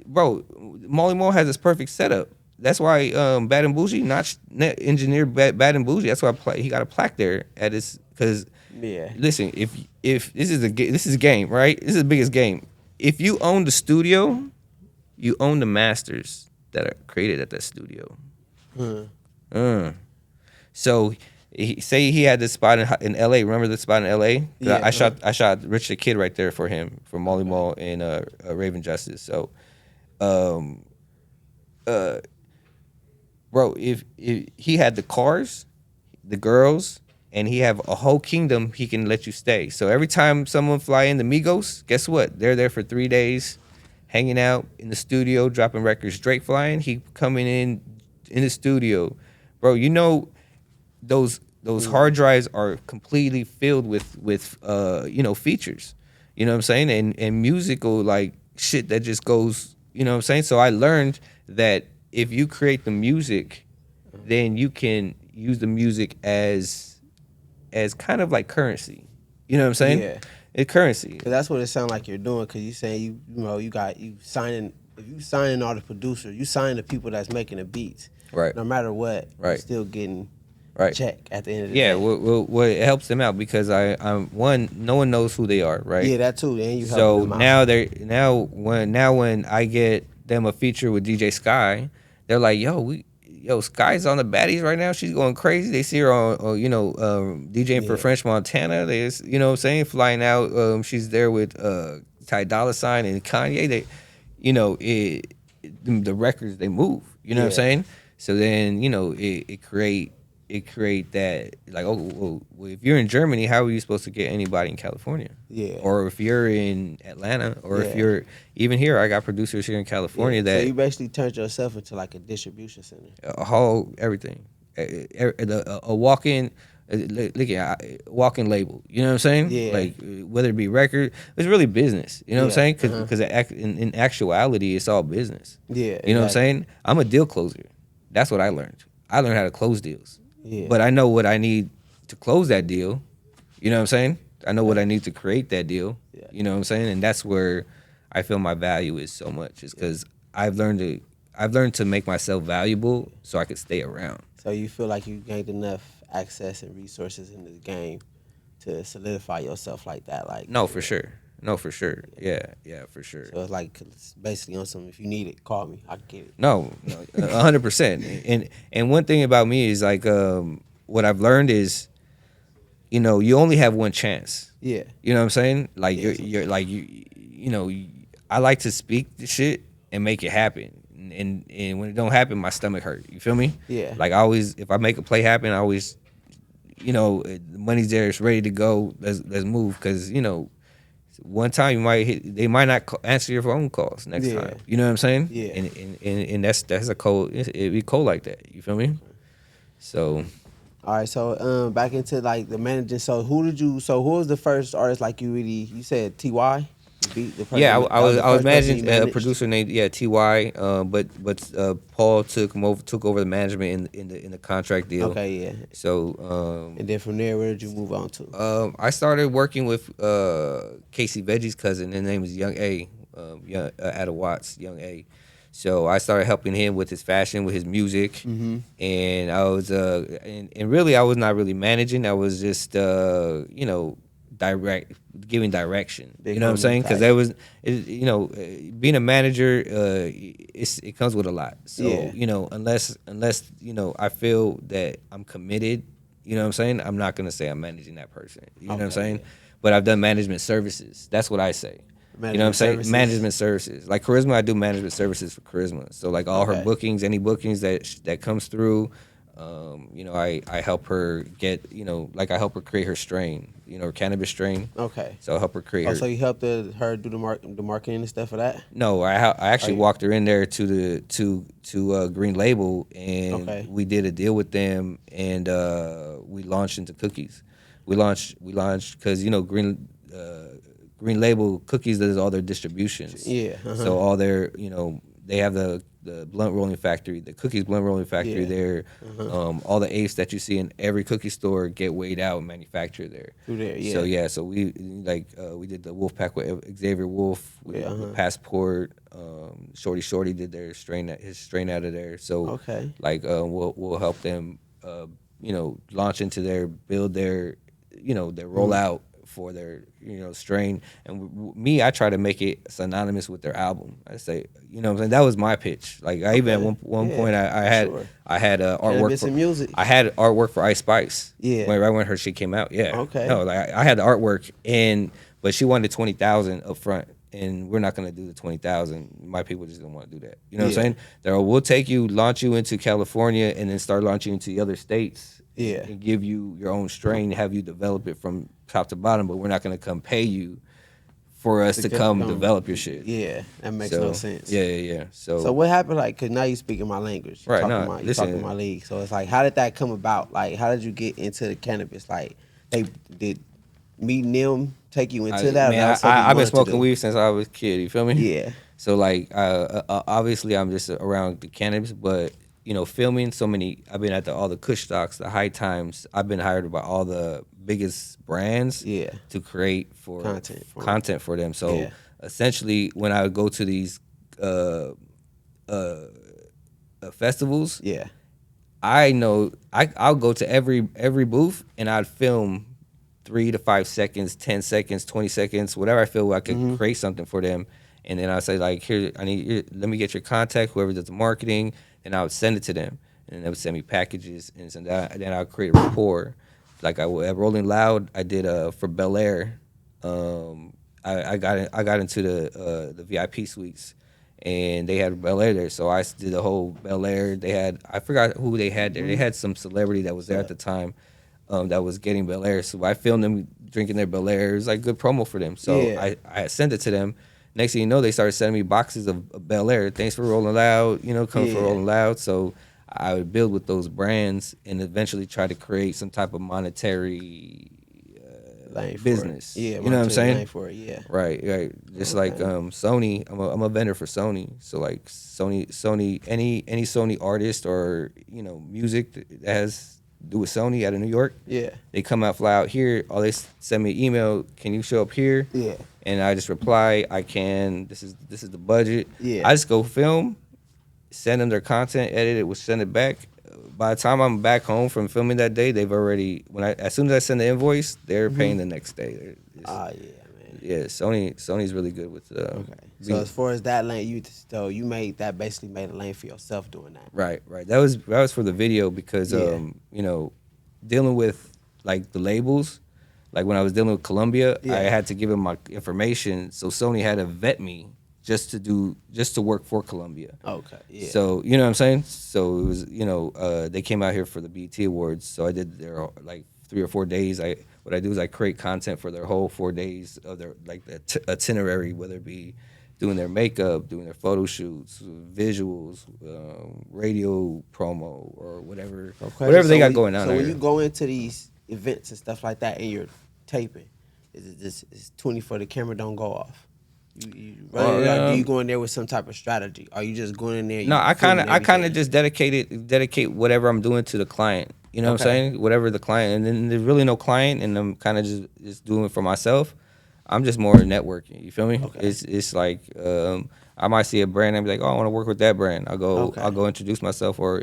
Speaker 2: Molly Mall has this perfect setup. That's why Bad and Bougie, Notch engineered Bad and Bougie. That's why he got a plaque there at his. Because listen, if this is a game, right? This is the biggest game. If you own the studio, you own the masters that are created at that studio. So say he had this spot in L.A. Remember the spot in L.A.? Yeah, I shot Rich the Kid right there for him, for Molly Mall and Raven Justice. So, bro, if he had the cars, the girls, and he have a whole kingdom, he can let you stay. So every time someone fly in the Migos, guess what? They're there for 3 days, hanging out in the studio, dropping records. Drake flying, he coming in the studio. Bro, those hard drives are completely filled with features. You know what I'm saying? And musical like shit that just goes, you know what I'm saying? So I learned that if you create the music, then you can use the music as kind of like currency. You know what I'm saying?
Speaker 1: Yeah.
Speaker 2: It's currency.
Speaker 1: 'Cause that's what it sounds like you're doing. Cause you saying you signing. If you signing all the producers, you signing the people that's making the beats.
Speaker 2: Right.
Speaker 1: No matter what, you're
Speaker 2: Right.
Speaker 1: still getting
Speaker 2: Right.
Speaker 1: check at the end of the
Speaker 2: Yeah,
Speaker 1: day.
Speaker 2: well, it helps them out because I'm one. No one knows who they are, right?
Speaker 1: Yeah, that too. And you
Speaker 2: So
Speaker 1: helping them out.
Speaker 2: now when I get them a feature with DJ Sky, they're like, yo, Sky's on the baddies right now. She's going crazy. They see her on DJing for
Speaker 1: Yeah.
Speaker 2: French Montana. They just, you know what I'm saying, flying out. She's there with Ty Dolla $ign and Kanye. They, the records they move. You know what I'm
Speaker 1: Yeah.
Speaker 2: saying? So then it create that like, well, if you're in Germany, how are you supposed to get anybody in California?
Speaker 1: Yeah.
Speaker 2: Or if you're in Atlanta, or if
Speaker 1: Yeah.
Speaker 2: you're even here, I got producers here in California
Speaker 1: Yeah.
Speaker 2: that
Speaker 1: So you basically turned yourself into like a distribution center.
Speaker 2: a whole everything, a walk-in, walk-in label. You know what I'm saying?
Speaker 1: Yeah.
Speaker 2: Like whether it be record, it's really business. You know what I'm
Speaker 1: Yeah.
Speaker 2: saying? Because in actuality, it's all business.
Speaker 1: Yeah.
Speaker 2: You know what I'm
Speaker 1: exactly.
Speaker 2: saying? I'm a deal closer. That's what I learned. I learned how to close deals.
Speaker 1: Yeah.
Speaker 2: But I know what I need to close that deal. You know what I'm saying? I know what I need to create that deal.
Speaker 1: Yeah.
Speaker 2: You know what I'm saying? And that's where I feel my value is so much. Is because I've learned to make myself valuable so I could stay around.
Speaker 1: So you feel like you gained enough access and resources in this game to solidify yourself like that? Like
Speaker 2: No, for sure. No, for sure. Yeah, for sure.
Speaker 1: So it's like it's basically on some. If you need it, call me. I can get it.
Speaker 2: No, 100%. And one thing about me is like what I've learned is, you only have one chance.
Speaker 1: Yeah.
Speaker 2: You know what I'm saying? Like
Speaker 1: Yeah.
Speaker 2: you're like I like to speak the shit and make it happen. And when it don't happen, my stomach hurt. You feel me?
Speaker 1: Yeah.
Speaker 2: Like I always, if I make a play happen, I always, the money's there, it's ready to go. Let's move, because one time they might not answer your phone calls next
Speaker 1: Yeah.
Speaker 2: time. You know what I'm saying?
Speaker 1: Yeah.
Speaker 2: And that's a cold. It be cold like that. You feel me? So
Speaker 1: All right. So back into like the managing. So who was the first artist like you said Ty? The person,
Speaker 2: yeah,
Speaker 1: that
Speaker 2: I
Speaker 1: the
Speaker 2: was
Speaker 1: first person
Speaker 2: managing
Speaker 1: you
Speaker 2: a
Speaker 1: managed?
Speaker 2: producer named Ty. But Paul took over the management in the contract deal.
Speaker 1: Okay. Yeah.
Speaker 2: So
Speaker 1: And then from there, where did you move on to?
Speaker 2: I started working with Casey Veggie's cousin. His name is Young A, Ada Watts, Young A. So I started helping him with his fashion, with his music,
Speaker 1: Mm-hmm.
Speaker 2: and I was and really I was not really managing. I was just giving direction.
Speaker 1: Big
Speaker 2: You know what I'm
Speaker 1: homie
Speaker 2: saying? Because
Speaker 1: type.
Speaker 2: that was being a manager. It comes with a lot. So
Speaker 1: Yeah.
Speaker 2: unless I feel that I'm committed. You know what I'm saying? I'm not gonna say I'm managing that person. You know what I'm
Speaker 1: Okay,
Speaker 2: saying?
Speaker 1: yeah.
Speaker 2: But I've done management services. That's what I say. You know what I'm saying?
Speaker 1: Services.
Speaker 2: Management services. Like Charisma, I do management services for Charisma. So like all
Speaker 1: Okay.
Speaker 2: her bookings, any bookings that comes through, I help her get, like I help her create her strain, her cannabis strain.
Speaker 1: Okay.
Speaker 2: So I help her create
Speaker 1: Oh,
Speaker 2: her.
Speaker 1: so you helped her do the marketing and stuff for that?
Speaker 2: No, I actually
Speaker 1: you-
Speaker 2: walked her in there to Green Label, and
Speaker 1: Okay.
Speaker 2: we did a deal with them, and we launched into cookies. We launched because Green Label Cookies does all their distributions.
Speaker 1: Yeah. Uh-huh.
Speaker 2: So all their they have the blunt rolling factory, the cookies blunt rolling factory
Speaker 1: Yeah.
Speaker 2: there. All the apes that you see in every cookie store get weighed out and manufactured there.
Speaker 1: Through there, yeah.
Speaker 2: So we we did the Wolf Pack with Xavier Wolf, we did the Passport. Shorty did his strain out of there. So
Speaker 1: Okay.
Speaker 2: we'll help them launch into build their their rollout for their strain. And I try to make it synonymous with their album. I say, what I'm saying, that was my pitch. Like I even at one
Speaker 1: Yeah,
Speaker 2: point I had artwork
Speaker 1: Cannabis
Speaker 2: for
Speaker 1: and music.
Speaker 2: I had artwork for Ice Spice.
Speaker 1: Yeah.
Speaker 2: right when her shit came out. Yeah.
Speaker 1: Okay.
Speaker 2: No, like I had the artwork, but she wanted 20,000 up front. And we're not gonna do the 20,000. My people just don't want to do that. You know what I'm saying? We'll take you, launch you into California, and then start launching into the other states.
Speaker 1: Yeah.
Speaker 2: And give you your own strain, have you develop it from top to bottom. But we're not gonna come pay you for us to come develop your shit.
Speaker 1: Yeah, that makes no sense.
Speaker 2: Yeah.
Speaker 1: So what happened? Like, cause now you speaking my language,
Speaker 2: Right,
Speaker 1: you're talking my league. So it's like, how did that come about? Like, how did you get into the cannabis? Like, did meeting them take you into that?
Speaker 2: Man, I've been smoking weed since I was a kid. You feel me?
Speaker 1: Yeah.
Speaker 2: So like, obviously I'm just around the cannabis, but filming so many. I've been at all the Kush Stocks, the High Times. I've been hired by all the biggest brands
Speaker 1: Yeah.
Speaker 2: to create content for them. So
Speaker 1: Yeah.
Speaker 2: essentially, when I would go to these uh, uh, festivals,
Speaker 1: Yeah.
Speaker 2: I know I'll go to every booth and I'd film 3 to 5 seconds, 10 seconds, 20 seconds, whatever I feel I could create something for them. And then I'd say like, here, let me get your contact, whoever does the marketing, and I would send it to them. And they would send me packages and then I'll create a rapport. Like at Rolling Loud, I did for Bel Air. I got into the VIP suites, and they had Bel Air there, so I did the whole Bel Air. I forgot who they had there. They had some celebrity that was there at the time, that was getting Bel Air. So I filmed them drinking their Bel Air. It was like good promo for them. So
Speaker 1: Yeah.
Speaker 2: I sent it to them. Next thing you know, they started sending me boxes of Bel Air. Thanks for Rolling Loud, come for Rolling Loud. So I would build with those brands and eventually try to create some type of monetary business.
Speaker 1: Yeah,
Speaker 2: you know what I'm saying?
Speaker 1: lane for it, yeah.
Speaker 2: Right. Just like Sony, I'm a vendor for Sony. So like Sony, any Sony artist or music that has to do with Sony out of New York.
Speaker 1: Yeah.
Speaker 2: They come out, fly out here. Or they send me an email. Can you show up here?
Speaker 1: Yeah.
Speaker 2: And I just reply, I can. This is the budget.
Speaker 1: Yeah.
Speaker 2: I just go film, send them their content, edit it, we'll send it back. By the time I'm back home from filming that day, they've already as soon as I send the invoice, they're paying the next day.
Speaker 1: Yeah, man.
Speaker 2: Yeah, Sony's really good with.
Speaker 1: Okay. So as far as that lane, you made that basically made a lane for yourself doing that.
Speaker 2: Right. That was for the video because dealing with like the labels, like when I was dealing with Columbia, I had to give them my information, so Sony had to vet me just to work for Columbia.
Speaker 1: Okay. Yeah.
Speaker 2: So you know what I'm saying. So it was they came out here for the BET Awards, so I did their like 3 or 4 days. What I do is I create content for their whole 4 days of their like the itinerary, whether it be doing their makeup, doing their photo shoots, visuals, radio promo, or whatever they got going on.
Speaker 1: So when you go into these events and stuff like that, and you're taping, is 24 the camera don't go off? You do you go in there with some type of strategy? Are you just going in there?
Speaker 2: No, I kind of just dedicate whatever I'm doing to the client. You know what I'm saying? Whatever the client, and then there's really no client, and I'm kind of just doing it for myself. I'm just more networking. You feel me?
Speaker 1: Okay.
Speaker 2: It's like I might see a brand and be like, oh, I want to work with that brand. I'll go introduce myself or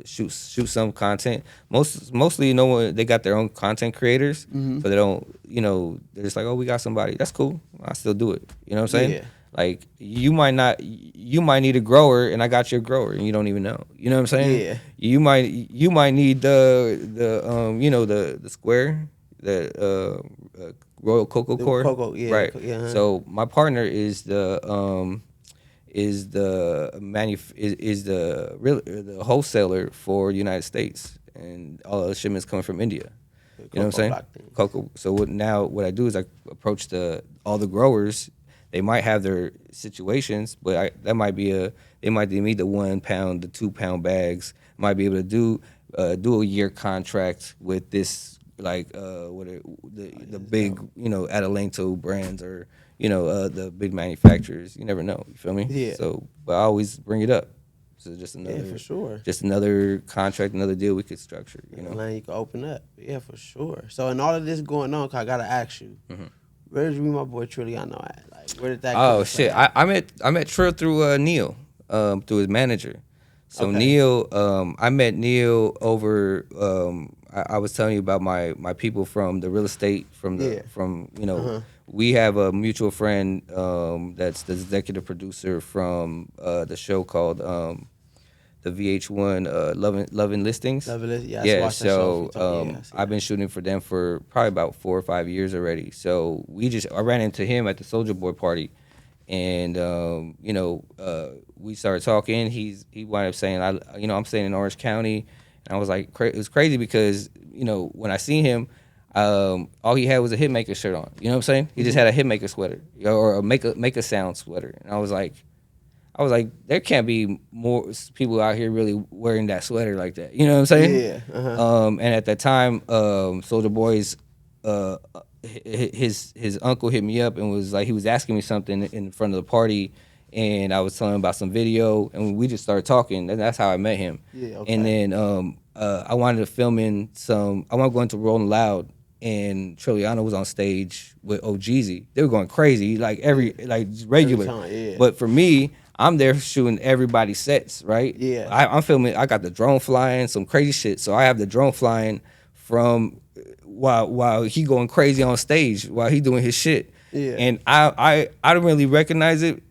Speaker 2: shoot some content. Mostly they got their own content creators, so they don't they're just like, oh, we got somebody. That's cool. I still do it. You know what I'm saying?
Speaker 1: Yeah.
Speaker 2: Like you might need a grower, and I got your grower, and you don't even know. You know what I'm saying?
Speaker 1: Yeah.
Speaker 2: You might need the square, the Royal Cocoa Core.
Speaker 1: Cocoa, yeah.
Speaker 2: Right.
Speaker 1: Yeah.
Speaker 2: So my partner is the wholesaler for the United States, and all the shipments coming from India. You know what I'm saying? Cocoa. So what I do is I approach all the growers. They might have their situations, but they might need the 1 pound, the 2 pound bags. Might be able to do a year contract with this the big Adelanto brands or the big manufacturers. You never know. You feel me?
Speaker 1: Yeah.
Speaker 2: So, but I always bring it up. So just another,
Speaker 1: for sure.
Speaker 2: Just another contract, another deal we could structure.
Speaker 1: Line you can open up. Yeah, for sure. So in all of this going on, 'cause I gotta ask you, where did you meet my boy Trilliano at? Like, where did that?
Speaker 2: Oh shit! I met Trill through Neil, through his manager. So
Speaker 1: Okay.
Speaker 2: Neil, I met Neil over. I was telling you about my people from the real estate we have a mutual friend that's the executive producer from the show called the VH1 Love and Listings.
Speaker 1: Yeah.
Speaker 2: So I've been shooting for them for probably about 4 or 5 years already. So I ran into him at the Soulja Boy party, and we started talking. He wound up saying, I'm staying in Orange County, and I was like, it was crazy because when I seen him, all he had was a Hitmaker shirt on. You know what I'm saying? He just had a Hitmaker sweater or a make a sound sweater, and I was like, there can't be more people out here really wearing that sweater like that. You know what I'm saying?
Speaker 1: Yeah.
Speaker 2: And at that time, Soulja Boy's his uncle hit me up and was like, he was asking me something in front of the party, and I was telling him about some video, and we just started talking, and that's how I met him.
Speaker 1: Yeah, okay.
Speaker 2: And then I wanted to film in some. I wanted to go into Rolling Loud, and Trilliano was on stage with OGZ. They were going crazy, like just regular.
Speaker 1: Every time, yeah.
Speaker 2: But for me, I'm there shooting everybody's sets, right?
Speaker 1: Yeah.
Speaker 2: I'm filming. I got the drone flying, some crazy shit. So I have the drone flying from while he going crazy on stage while he doing his shit.
Speaker 1: Yeah.
Speaker 2: And I don't really recognize it.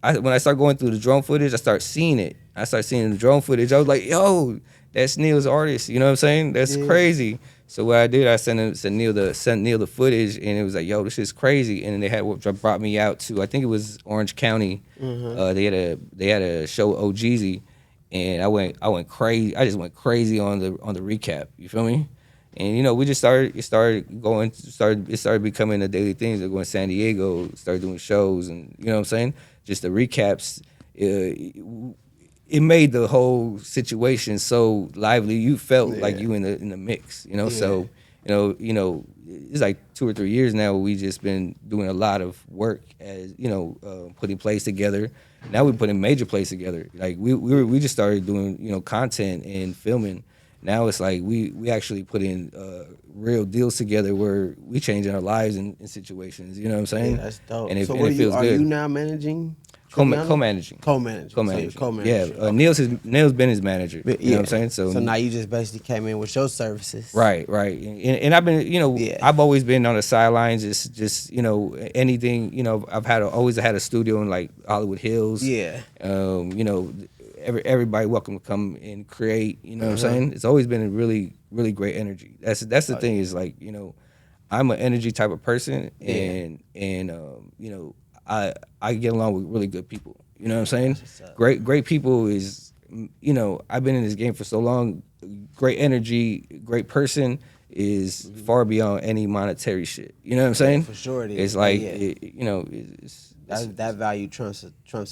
Speaker 2: When I start going through the drone footage, I start seeing it. I start seeing the drone footage. I was like, yo, that's Neil's artist. You know what I'm saying? That's crazy. So what I did, I sent Neil the footage, and it was like, yo, this is crazy. And then they had what brought me out to, I think it was Orange County. They had a show OGZ, and I went crazy. I just went crazy on the recap. You feel me? And we just it started becoming a daily thing. Going to San Diego, started doing shows, and you know what I'm saying. Just the recaps. It made the whole situation so lively. You felt like you in the mix. So it's like 2 or 3 years now. We just been doing a lot of work as putting plays together. Now we're putting major plays together. Like we just started doing content and filming. Now it's like we actually put in real deals together where we changing our lives in situations. You know what I'm saying?
Speaker 1: Yeah, that's dope.
Speaker 2: And it,
Speaker 1: so
Speaker 2: and it feels
Speaker 1: are
Speaker 2: good.
Speaker 1: you now managing?
Speaker 2: Co-managing.
Speaker 1: Co-managing.
Speaker 2: Co-managing.
Speaker 1: So co-managing.
Speaker 2: Yeah, Neil's been his manager. You know what I'm saying?
Speaker 1: So now you just basically came in with your services.
Speaker 2: Right. And I've been, I've always been on the sidelines. Just anything. I've always had a studio in like Hollywood Hills.
Speaker 1: Yeah.
Speaker 2: Everybody welcome to come and create. You know what I'm saying? It's always been a really, really great energy. That's the thing is like I'm an energy type of person, and I get along with really good people. You know what I'm saying? Great people is, I've been in this game for so long. Great energy, great person is far beyond any monetary shit. You know what I'm saying?
Speaker 1: For sure it is.
Speaker 2: It's like,
Speaker 1: that value trumps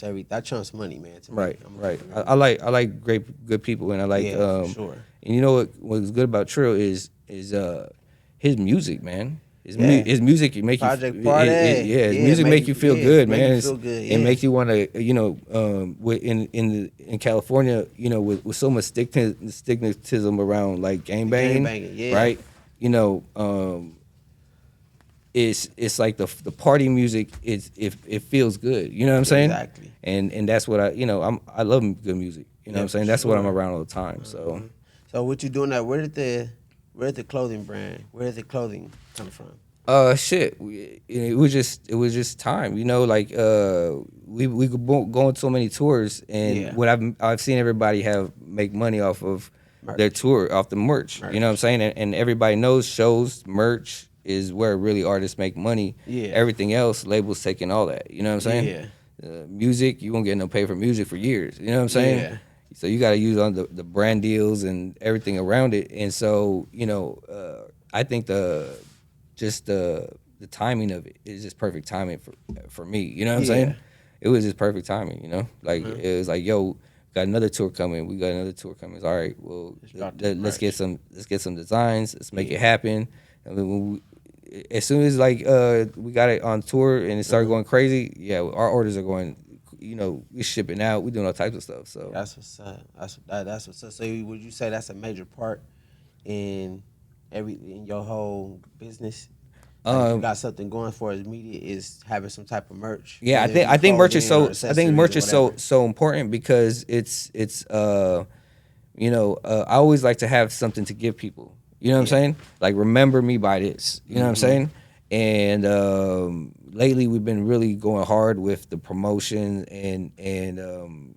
Speaker 1: everything. That trumps money, man. To me.
Speaker 2: Right. I like good people, and I like,
Speaker 1: for sure.
Speaker 2: And you know what's good about Trill is his music, man. His music make
Speaker 1: Project
Speaker 2: you
Speaker 1: Party.
Speaker 2: his music make you feel good, man.
Speaker 1: You feel good,
Speaker 2: It make you want to in California, with so much stigmatism around like gangbanging, right? It's like the party music it feels good. You know what I'm saying?
Speaker 1: Exactly.
Speaker 2: And that's what I love good music. You know what I'm saying? That's what I'm around all the time. So
Speaker 1: what you doing now? Where did the clothing brand? Where did the clothing come from?
Speaker 2: Shit. It was just time. Like we could go on so many tours, and what I've seen everybody make money off of their tour, off the merch. You know what I'm saying? And everybody knows shows, merch is where really artists make money.
Speaker 1: Yeah.
Speaker 2: Everything else, labels taking all that. You know what I'm saying? Yeah. Music, you won't get no pay for music for years. You know what I'm saying?
Speaker 1: Yeah.
Speaker 2: So you got to use on the brand deals and everything around it. And so I think the timing of it is just perfect timing for me. You know what I'm saying? It was just perfect timing. Like it was like, yo, got another tour coming. We got another tour coming. It's all right. Well, let's get some designs. Let's make it happen. And then as soon as we got it on tour and it started going crazy, our orders are going. We shipping out. We doing all types of stuff. So
Speaker 1: that's what's up. That's what's up. So would you say that's a major part in your whole business? You got something going for as media is having some type of merch.
Speaker 2: Yeah, I think merch is so important because it's I always like to have something to give people. You know what I'm saying? Like, remember me by this. You know what I'm saying? And lately we've been really going hard with the promotion and the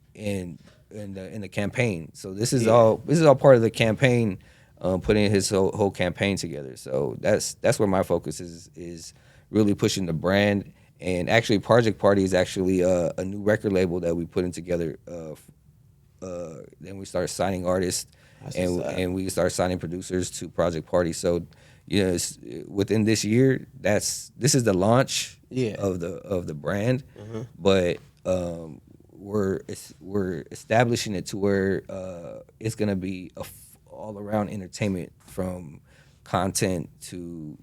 Speaker 2: campaign. So this is all part of the campaign. Putting his whole campaign together. So that's where my focus is really pushing the brand. And actually, Project Party is actually a new record label that we putting together. Then we start signing artists, and we start signing producers to Project Party. So within this year, this is the launch of the brand. But we're establishing it to where it's gonna be all around entertainment, from content to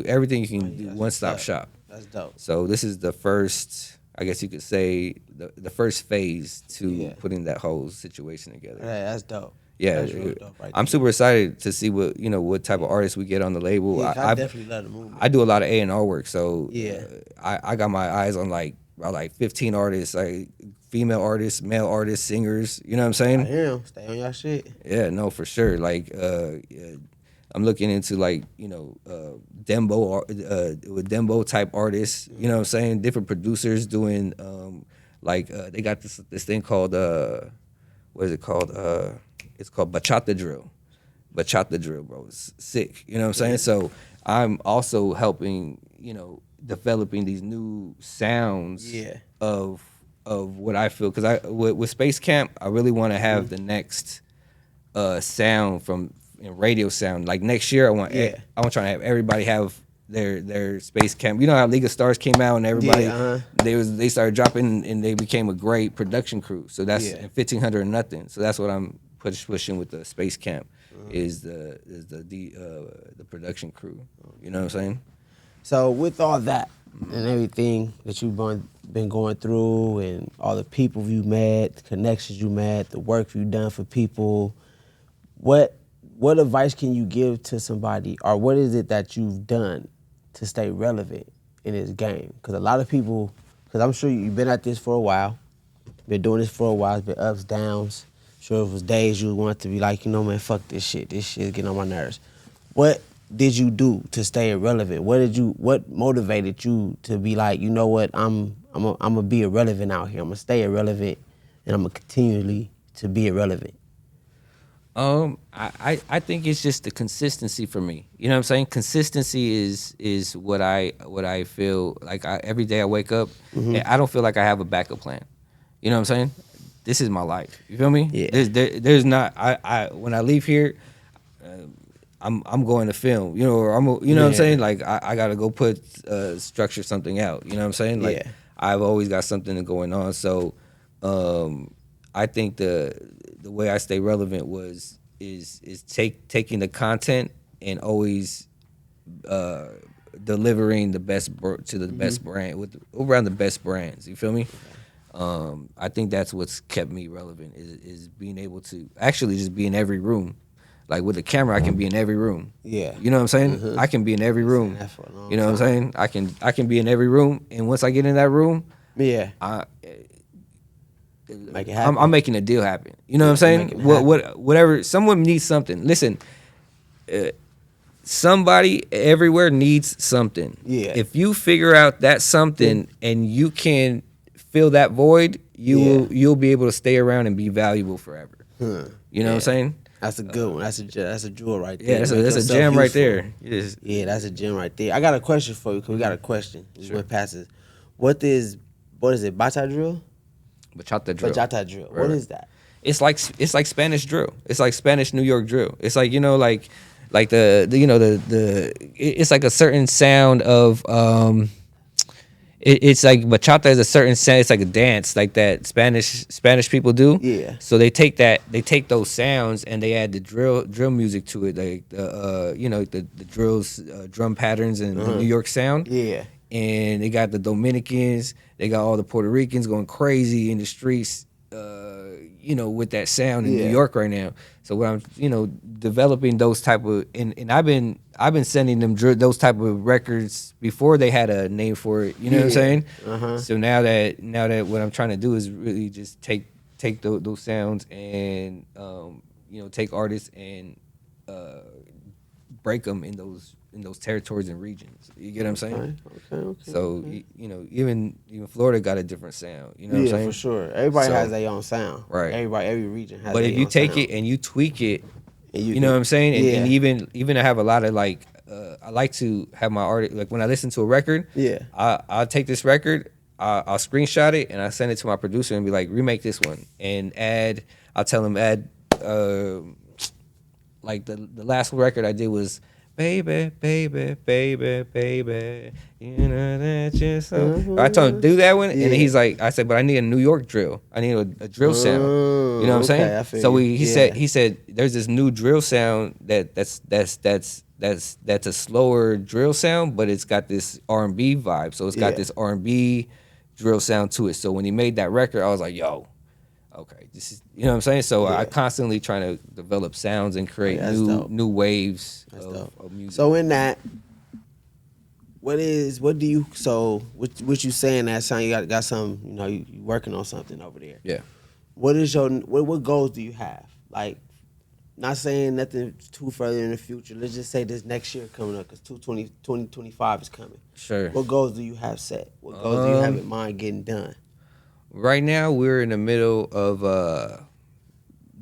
Speaker 2: everything you can do, one-stop shop.
Speaker 1: That's dope.
Speaker 2: So this is the first I guess you could say, the first phase to
Speaker 1: Yeah.
Speaker 2: putting that whole situation together.
Speaker 1: Hey, that's dope.
Speaker 2: Yeah,
Speaker 1: That's really dope right
Speaker 2: I'm
Speaker 1: there.
Speaker 2: super excited to see what type of artists we get on the label.
Speaker 1: Yeah, 'cause I definitely love the movement.
Speaker 2: I do a lot of A&R work, so
Speaker 1: Yeah.
Speaker 2: I got my eyes on like 15 artists, like female artists, male artists, singers. You know what I'm saying?
Speaker 1: I hear 'em. Stay on your shit.
Speaker 2: Yeah, no, for sure. Like, I'm looking into like Dembo, with Dembo type artists. You know what I'm saying? Different producers doing they got this thing called what is it called? It's called bachata drill. Bachata drill, bro. It's sick. You know what I'm saying? So I'm also helping, developing these new sounds
Speaker 1: Yeah.
Speaker 2: of what I feel, because with Space Camp, I really want to have the next sound from radio sound. Like next year, I want to try to have everybody have their Space Camp. You know how League of Stars came out and everybody they started dropping and they became a great production crew. So that's in 1500 and nothing. So that's what I'm pushing with the Space Camp is the production crew. You know what I'm saying?
Speaker 1: So with all that and everything that you've been going through and all the people you met, the connections you met, the work you've done for people, what advice can you give to somebody, or what is it that you've done to stay relevant in this game? Because a lot of people, because I'm sure you've been at this for a while, been doing this for a while, it's been ups, downs. Sure, it was days you want to be like, man, fuck this shit is getting on my nerves. What did you do to stay irrelevant? What motivated you to be like, you know what, I'm gonna be irrelevant out here. I'm gonna stay irrelevant, and I'm gonna continually to be irrelevant.
Speaker 2: I think it's just the consistency for me. You know what I'm saying? Consistency is what I feel like. Every day I wake up, and I don't feel like I have a backup plan. You know what I'm saying? This is my life. You feel me?
Speaker 1: Yeah.
Speaker 2: There's not. I when I leave here, I'm going to film. Or what I'm saying? Like I gotta go structure something out. You know what I'm saying? Like I've always got something going on. So I think the way I stay relevant is taking the content and always delivering the best to the best brand around the best brands. You feel me? I think that's what's kept me relevant is being able to actually just be in every room. Like with the camera, I can be in every room.
Speaker 1: Yeah.
Speaker 2: You know what I'm saying? I can be in every room. You know what I'm saying? I can be in every room, and once I get in that room,
Speaker 1: make it happen.
Speaker 2: I'm making a deal happen. You know what I'm saying? Whatever. Someone needs something. Listen, somebody everywhere needs something.
Speaker 1: Yeah.
Speaker 2: If you figure out that something and you can fill that void, you'll be able to stay around and be valuable forever. You know what I'm saying?
Speaker 1: That's a good one. That's a jewel right there.
Speaker 2: Yeah, that's a gem right there.
Speaker 1: Yeah, that's a gem right there. I got a question for you, because we got a question. Just went past it. What is it? Bachata drill?
Speaker 2: Bachata drill.
Speaker 1: Bachata drill.
Speaker 2: Right.
Speaker 1: What is that?
Speaker 2: It's like Spanish drill. It's like Spanish New York drill. It's like like the it's like a certain sound of it's like bachata is a certain sound. It's like a dance like that Spanish people do.
Speaker 1: Yeah.
Speaker 2: So they take those sounds and they add the drill music to it, like the drills, drum patterns and the New York sound.
Speaker 1: Yeah.
Speaker 2: And they got the Dominicans, they got all the Puerto Ricans going crazy in the streets, with that sound in New York right now. So what I'm, developing those type of, and I've been sending them those type of records before they had a name for it. You know what I'm saying? So now that what I'm trying to do is really just take those sounds and take artists and break them in those territories and regions. You get what I'm saying?
Speaker 1: Okay.
Speaker 2: So even Florida got a different sound. You know what I'm saying?
Speaker 1: Yeah, for sure. Everybody has their own sound.
Speaker 2: Right.
Speaker 1: Every region has.
Speaker 2: But if you take it and you tweak it, you know what I'm saying? And even I have a lot of like, I like to have my art, like when I listen to a record, I'll take this record, I'll screenshot it, and I send it to my producer and be like, remake this one and I'll tell him like the last record I did was baby, baby, baby, baby, you know that you're so. I told him do that one, and then he's like, I said, but I need a New York drill. I need a drill sound. You know what I'm saying? So he said, there's this new drill sound that's a slower drill sound, but it's got this R&B vibe. So it's got this R&B drill sound to it. So when he made that record, I was like, yo, okay, this is, you know what I'm saying? So I constantly trying to develop sounds and create new waves of music.
Speaker 1: So in that, what you saying that sound, you got some, you know, you working on something over there.
Speaker 2: Yeah.
Speaker 1: What is what goals do you have? Like, not saying nothing too further in the future. Let's just say this next year coming up, because 2025 is coming.
Speaker 2: Sure.
Speaker 1: What goals do you have set? What goals do you have in mind getting done?
Speaker 2: Right now, we're in the middle of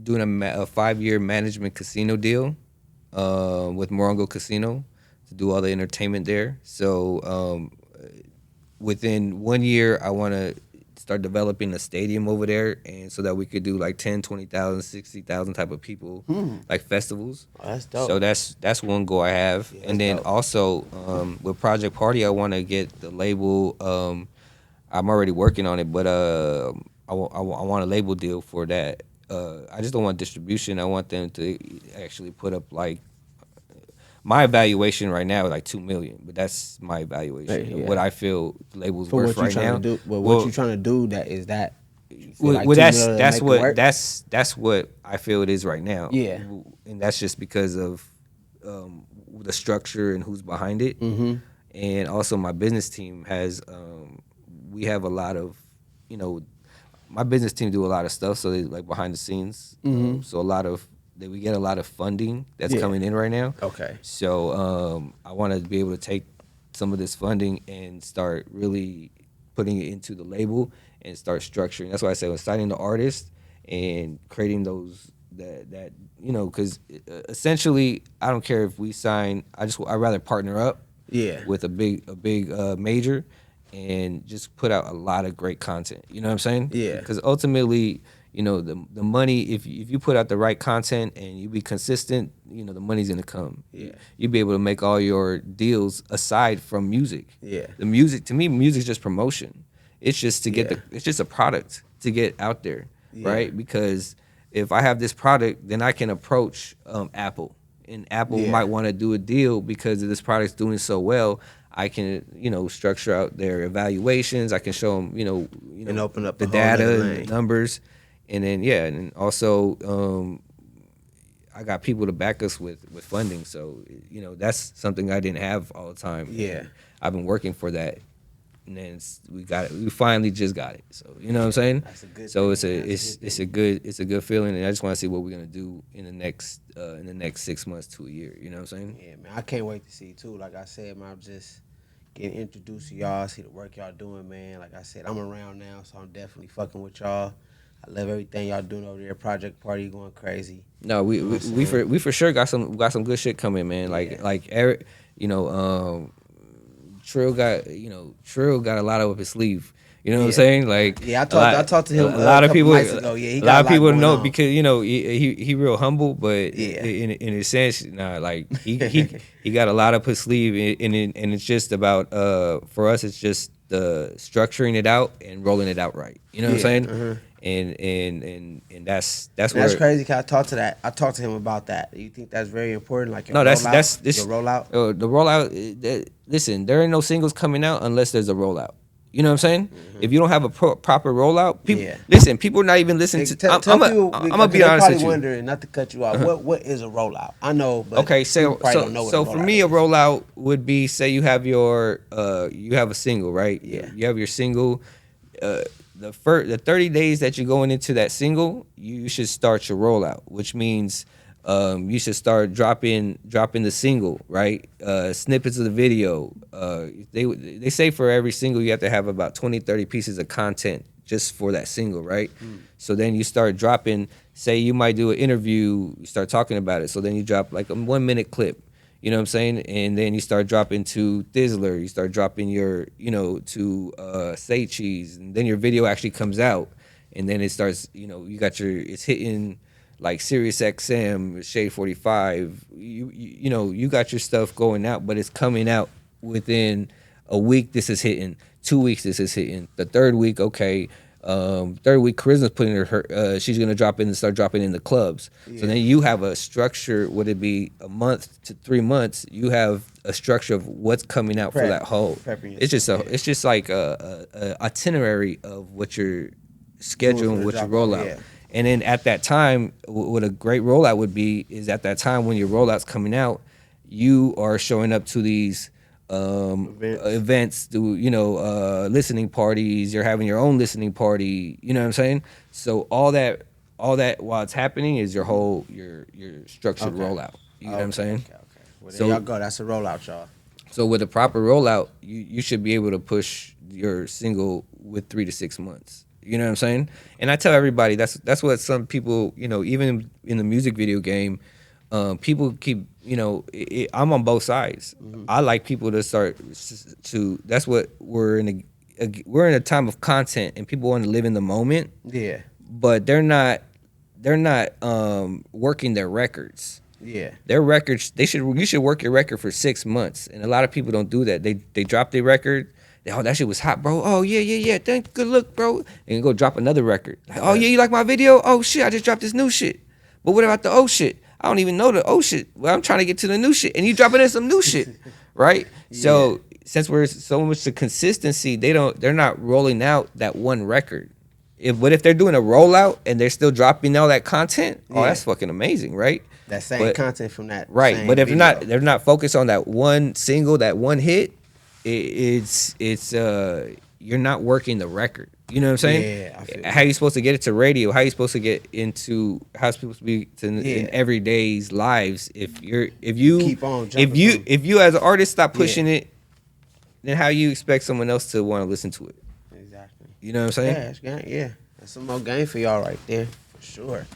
Speaker 2: doing a 5-year management casino deal with Morongo Casino to do all the entertainment there. So within 1 year, I want to start developing a stadium over there, and so that we could do like 10, 20,000, 60,000 type of people, like festivals.
Speaker 1: Oh, that's dope.
Speaker 2: So that's one goal I have.
Speaker 1: Yeah,
Speaker 2: and then
Speaker 1: dope.
Speaker 2: Also with Project Party, I want to get the label. I'm already working on it, but I want a label deal for that. I just don't want distribution. I want them to actually put up like, my evaluation right now is like $2 million, but that's my evaluation of what I feel the label's
Speaker 1: For
Speaker 2: worth right now.
Speaker 1: What you trying to do? That's
Speaker 2: what I feel it is right now.
Speaker 1: Yeah,
Speaker 2: and that's just because of the structure and who's behind it, and also my business team has. We have a lot of, you know, my business team do a lot of stuff, so they like behind the scenes. So we get a lot of funding that's coming in right now.
Speaker 1: Okay.
Speaker 2: So I want to be able to take some of this funding and start really putting it into the label and start structuring. That's why I say, signing the artist and creating those that you know, because essentially I don't care if we sign. I'd rather partner up. With a big major. And just put out a lot of great content. You know what I'm saying?
Speaker 1: Yeah.
Speaker 2: Because ultimately, you know, the money, if you put out the right content and you be consistent, you know, the money's gonna come.
Speaker 1: Yeah.
Speaker 2: You'll be able to make all your deals aside from music.
Speaker 1: Yeah.
Speaker 2: The music, to me, music's just promotion. It's just to get it's just a product to get out there, right? Because if I have this product, then I can approach Apple, and Apple might want to do a deal because this product's doing so well. I can, you know, structure out their evaluations. I can show them, you know,
Speaker 1: and open up
Speaker 2: the
Speaker 1: a
Speaker 2: data and the numbers, and then and also I got people to back us with funding. So you know, that's something I didn't have all the time.
Speaker 1: Yeah,
Speaker 2: I've been working for that, and then we got it. We finally just got it. So you know what I'm saying?
Speaker 1: That's a good.
Speaker 2: So
Speaker 1: thing.
Speaker 2: it's a good feeling, and I just want to see what we're gonna do in the next 6 months to a year. You know what I'm saying?
Speaker 1: Yeah, man, I can't wait to see too. Like I said, man, I'm just getting introduced to y'all, see the work y'all doing, man. Like I said, I'm around now, so I'm definitely fucking with y'all. I love everything y'all doing over there. Project Party going crazy.
Speaker 2: No, we for sure got some good shit coming, man. Like Eric, you know, Trill got a lot up his sleeve. You know what I'm saying? Like,
Speaker 1: I talked to him
Speaker 2: a lot of people.
Speaker 1: Ago. Yeah,
Speaker 2: a lot of people know because you know he real humble, but in a sense, like he got a lot up his sleeve, and it's just about for us, it's just structuring it out and rolling it out right. You know what I'm saying? And that's
Speaker 1: crazy. Cause I talked to him about that. Do you think that's very important? Like,
Speaker 2: no, that's
Speaker 1: the rollout.
Speaker 2: The rollout. Listen, there ain't no singles coming out unless there's a rollout. You know what I'm saying? If you don't have a proper rollout, people are not even listening to. I'm gonna be honest with you.
Speaker 1: Wondering, not to cut you off. What is a rollout? I know, but
Speaker 2: okay. So for me, a rollout would be, say you have you have a single, right?
Speaker 1: Yeah.
Speaker 2: You have your single. The 30 days that you're going into that single, you should start your rollout, which means you should start dropping the single, right? Snippets of the video. They say for every single you have to have about 20-30 pieces of content just for that single, right? So then you start dropping, say you might do an interview, you start talking about it, so then you drop like a 1-minute clip, you know what I'm saying? And then you start dropping to Thizzler, you start dropping your, you know, to Say Cheese, and then your video actually comes out, and then it starts, you know, it's hitting like Sirius XM, Shade 45, you know, you got your stuff going out, but it's coming out within a week. This is hitting 2 weeks. This is hitting the third week. Okay, Third week, Charisma's putting she's gonna start dropping in the clubs. So then you have a structure. Would it be a month to 3 months? You have a structure of what's coming out for that whole. It's just like a itinerary of what you're scheduling, what you roll out. And then at that time, what a great rollout would be is at that time when your rollout's coming out, you are showing up to these events, to listening parties. You're having your own listening party. You know what I'm saying? So all that while it's happening is your whole your structured rollout. You know what I'm saying?
Speaker 1: Okay. Well, there y'all go. That's a rollout, y'all.
Speaker 2: So with a proper rollout, you should be able to push your single with 3 to 6 months. You know what I'm saying? And I tell everybody that's what some people, even in the music video game, people keep, I'm on both sides. Mm-hmm. I like people to start to. That's what we're in a time of content, and people want to live in the moment.
Speaker 1: Yeah.
Speaker 2: But they're not working their records.
Speaker 1: Yeah.
Speaker 2: Their records, you should work your record for 6 months, and a lot of people don't do that. They drop their record. Oh, that shit was hot, bro. Oh, yeah. Good look, bro. And go drop another record. Like, oh, yeah, you like my video? Oh, shit, I just dropped this new shit. But what about the old shit? I don't even know the old shit. Well, I'm trying to get to the new shit. And you dropping in some new shit, right? Yeah. So since we're so much to consistency, they're not rolling out that one record. But if they're doing a rollout and they're still dropping all that content, that's fucking amazing, right?
Speaker 1: That same content from that.
Speaker 2: Right.
Speaker 1: Same
Speaker 2: but if
Speaker 1: video.
Speaker 2: they're not focused on that one single, that one hit, it's you're not working the record. You know what I'm saying?
Speaker 1: Yeah, I feel
Speaker 2: how you supposed to get it to radio? How you supposed to get into how it's supposed to be in everyday's lives? If you
Speaker 1: keep on jumping
Speaker 2: if you as an artist stop pushing it, then how you expect someone else to want to listen to it?
Speaker 1: Exactly.
Speaker 2: You know what I'm saying?
Speaker 1: Yeah, that's some more game for y'all right there, for sure.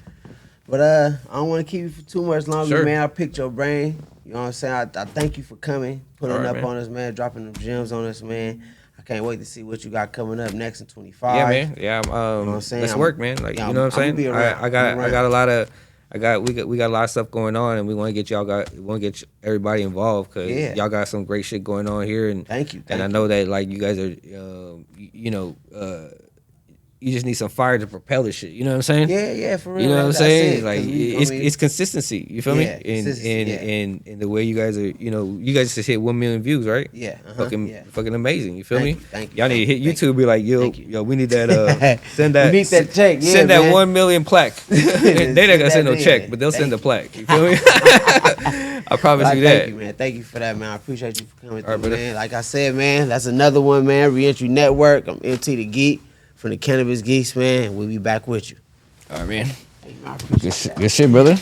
Speaker 1: But I don't want to keep you for too much longer, man. I picked your brain. You know what I'm saying? I thank you for coming, pulling up on us, man, dropping them gems on us, man. I can't wait to see what you got coming up next in 25.
Speaker 2: Yeah, man. Yeah,
Speaker 1: you know what I'm saying?
Speaker 2: Let's work, man. Like, you know what I'm saying? I got a lot of we got a lot of stuff going on, and we want to get everybody involved because y'all got some great shit going on here. And
Speaker 1: thank you.
Speaker 2: I know that like you guys are, you just need some fire to propel this shit. You know what I'm saying?
Speaker 1: Yeah, for real.
Speaker 2: You know what I'm saying? Like it's consistency. You feel me? And the way you guys are, you guys just hit 1 million views, right?
Speaker 1: Yeah.
Speaker 2: Fucking amazing. You feel me?
Speaker 1: Thank you.
Speaker 2: Y'all need to hit YouTube. Be like, yo, we need that. Send that.
Speaker 1: We need that check. Yeah,
Speaker 2: send
Speaker 1: man.
Speaker 2: that 1 million plaque. They not gonna send no check, but they'll send the plaque. You feel me? I promise you that.
Speaker 1: Thank you, man. Thank you for that, man. I appreciate you for coming through, man. Like I said, man, that's another one, man. Reentry Network. I'm MT the Geek from the Cannabis Geeks, man. We'll be back with you.
Speaker 2: All right, man.
Speaker 1: I appreciate that.
Speaker 2: Good shit, brother.